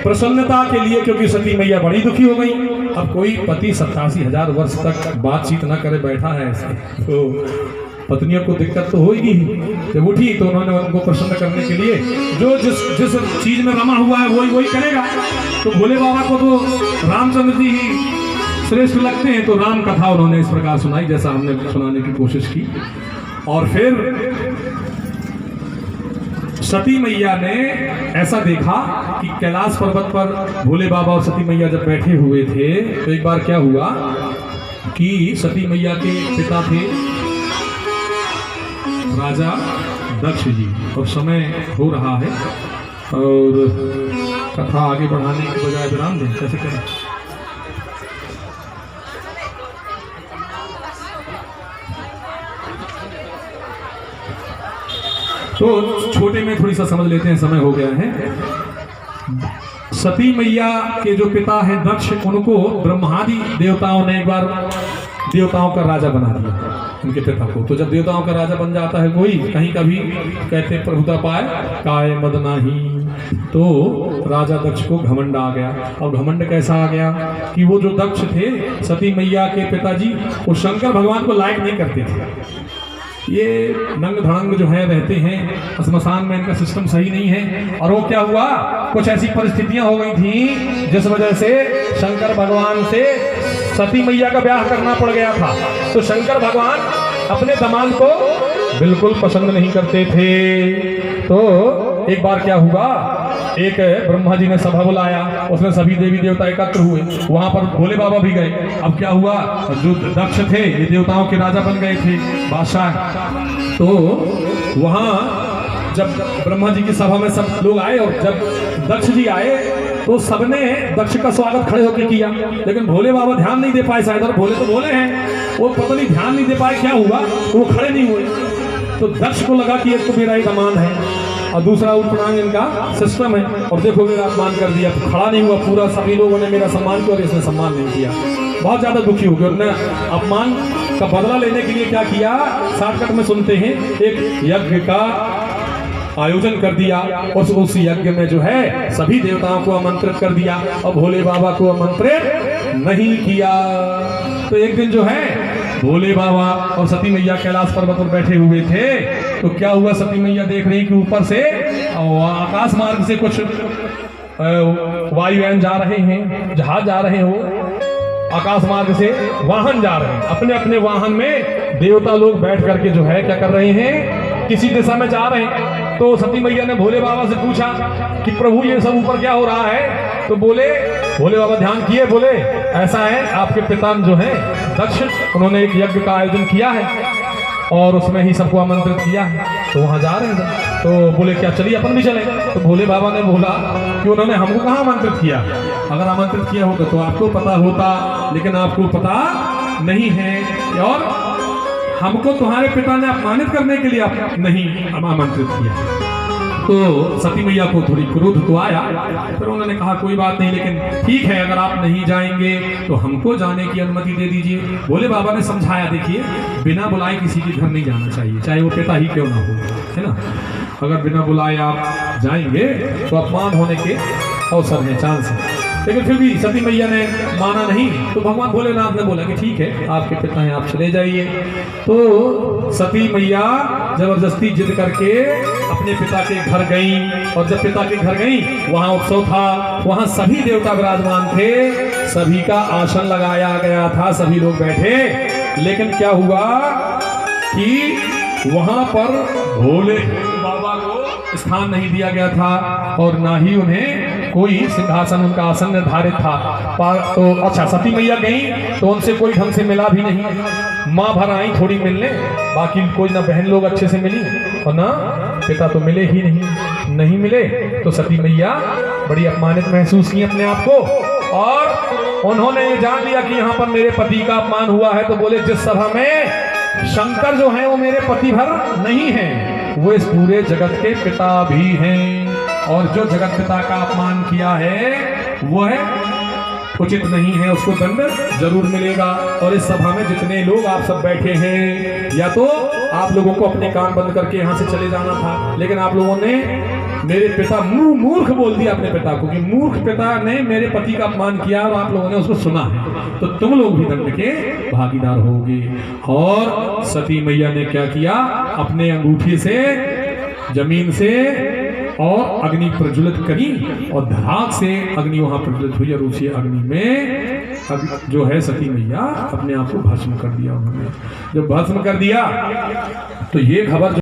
प्रसन्नता के लिए, क्योंकि सती मैया बड़ी दुखी हो गई। अब कोई पति 87,000 वर्ष तक बातचीत न करे बैठा है ऐसे, तो पत्नियों को दिक्कत तो होगी। जब उठी तो उन्होंने उनको प्रसन्न करने के लिए जो जिस चीज में रमा हुआ है वही करेगा। तो भोले बाबा को तो रामचंद्र जी ही श्रेष्ठ लगते हैं, तो राम कथा उन्होंने इस प्रकार सुनाई जैसा हमने सुनाने की कोशिश की। और फिर सती मैया ने ऐसा देखा कि कैलाश पर्वत पर भोले बाबा और सती मैया जब बैठे हुए थे तो एक बार क्या हुआ कि सती मैया के पिता थे राजा दक्ष जी, और समय हो रहा है और कथा आगे बढ़ाने के बजाय विराम दें, कैसे करें? तो छोटे में थोड़ी सा समझ लेते हैं, समय हो गया है। सती मैया के जो पिता हैं दक्ष, उनको ब्रह्मादि देवताओं ने एक बार देवताओं का राजा बना दिया उनके पिता को। तो जब देवताओं का राजा बन जाता है कोई, कहीं कभी कहते हैं प्रभुता पाए काय मद नाही, तो राजा दक्ष को घमंड आ गया। और घमंड कैसा आ गया कि वो जो दक्ष थे सती मैया के पिताजी, वो शंकर भगवान को लायक नहीं करते थे। ये नंग धड़ंग जो है रहते हैं, श्मशान में इनका सिस्टम सही नहीं है। और वो क्या हुआ, कुछ ऐसी परिस्थितियां हो गई थी जिस वजह से शंकर भगवान से सती मैया का ब्याह करना पड़ गया था। तो शंकर भगवान अपने दामाद को बिल्कुल पसंद नहीं करते थे। तो एक बार क्या हुआ, एक ब्रह्मा जी ने सभा बुलाया, उसमें सभी देवी देवता एकत्र हुए, वहां पर भोले बाबा भी गए। अब क्या हुआ, जो दक्ष थे ये देवताओं के राजा बन गए थे, बादशाह। तो वहां जब ब्रह्मा जी की सभा में सब लोग आए और जब दक्ष जी आए तो सबने दक्ष का स्वागत खड़े होकर किया, लेकिन भोले बाबा ध्यान नहीं दे पाए। शायद भोले तो भोले हैं, वो पता नहीं ध्यान नहीं दे पाए क्या हुआ, वो खड़े नहीं हुए। तो दक्ष को लगा कि एक तो मेरा ही दामाद है और दूसरा उपनांग इनका सिस्टम है, और देखो मेरा अपमान कर दिया। तो खड़ा नहीं हुआ, पूरा सभी लोगों ने मेरा सम्मान किया और इसने सम्मान नहीं किया। बहुत ज्यादा दुखी हो गया। उन्होंने अपमान का बदला लेने के लिए क्या किया, शॉर्टकट में सुनते हैं, एक यज्ञ का आयोजन कर दिया। और उस यज्ञ में जो है सभी देवताओं को आमंत्रित कर दिया और भोले बाबा को आमंत्रित नहीं किया। तो एक दिन जो है भोले बाबा और सती मैया कैलाश पर्वत पर बैठे हुए थे, तो क्या हुआ, सती मैया देख रही कि ऊपर से आकाश मार्ग से कुछ वायुयान जा रहे हैं, जहाज जा रहे हो, आकाश मार्ग से वाहन जा रहे हैं। अपने अपने वाहन में देवता लोग बैठ करके जो है क्या कर रहे हैं, किसी दिशा में जा रहे हैं। तो सती मैया ने भोले बाबा से पूछा कि प्रभु ये सब ऊपर क्या हो रहा है? तो भोले बाबा ध्यान किए, बोले ऐसा है, आपके पिता जो है दक्ष, उन्होंने एक यज्ञ का आयोजन किया है और उसमें ही सबको आमंत्रित किया है, तो वहां जा रहे हैं। तो बोले क्या चलिए अपन भी चले। तो भोले बाबा ने बोला कि उन्होंने हमको कहाँ आमंत्रित किया, अगर आमंत्रित किया होता तो आपको पता होता, लेकिन आपको पता नहीं है और हमको तुम्हारे पिता ने अपमानित करने के लिए नहीं आमंत्रित किया। तो सती मैया को थोड़ी क्रोध तो आया, फिर उन्होंने कहा कोई बात नहीं, लेकिन ठीक है अगर आप नहीं जाएंगे तो हमको जाने की अनुमति दे दीजिए। भोले बाबा ने समझाया, देखिए बिना बुलाए किसी के घर नहीं जाना चाहिए, चाहे वो पिता ही क्यों ना हो, है ना। अगर बिना बुलाए आप जाएंगे तो अपमान होने के अवसर हैं, चांस है। लेकिन फिर भी सती मैया ने माना नहीं, तो भगवान भोलेनाथ ने बोला कि ठीक है आपके पिता हैं, आप चले जाइए। तो सती मैया जबरदस्ती जिद करके अपने पिता के घर गई, और जब पिता के घर गई वहां उत्सव था, वहां सभी देवता विराजमान थे, सभी का आसन लगाया गया था, सभी लोग बैठे। लेकिन क्या हुआ कि वहां पर भोले बाबा को स्थान नहीं दिया गया था और ना ही उन्हें कोई सिंहासन, उनका आसन निर्धारित था। तो अच्छा, सती मैया गई तो उनसे कोई ढंग से मिला भी नहीं, माँ भर आई थोड़ी मिलने, बाकी कोई ना बहन लोग अच्छे से मिली और ना पिता तो मिले ही नहीं मिले। तो सती मैया बड़ी अपमानित महसूस की अपने आप को, और उन्होंने ये जान लिया कि यहाँ पर मेरे पति का अपमान हुआ है। तो बोले जिस सभा में शंकर जो है वो मेरे पति भर नहीं है, वो इस पूरे जगत के पिता भी हैं, और जो जगत पिता का अपमान किया है वो है उचित नहीं है, उसको दंड जरूर मिलेगा। और इस सभा में जितने लोग आप सब बैठे हैं, या तो आप लोगों को अपने कान बंद करके यहाँ से चले जाना था, लेकिन आप लोगों ने मेरे पिता मूर्ख बोल दिया अपने पिता को कि मूर्ख पिता ने मेरे पति का अपमान किया और आप लोगों ने उसको सुना है, तो तुम लोग भी दंड के भागीदार होगे। और सती मैया ने क्या किया, अपने अंगूठी से जमीन से और अग्नि प्रज्वलित करी और धड़ाक से अग्नि वहां प्रज्वलित हुई और उसी अग्नि में जो है सती मैया अपने आप को भस्म कर दिया उन्होंने। जब भस्म कर दिया तो ये खबर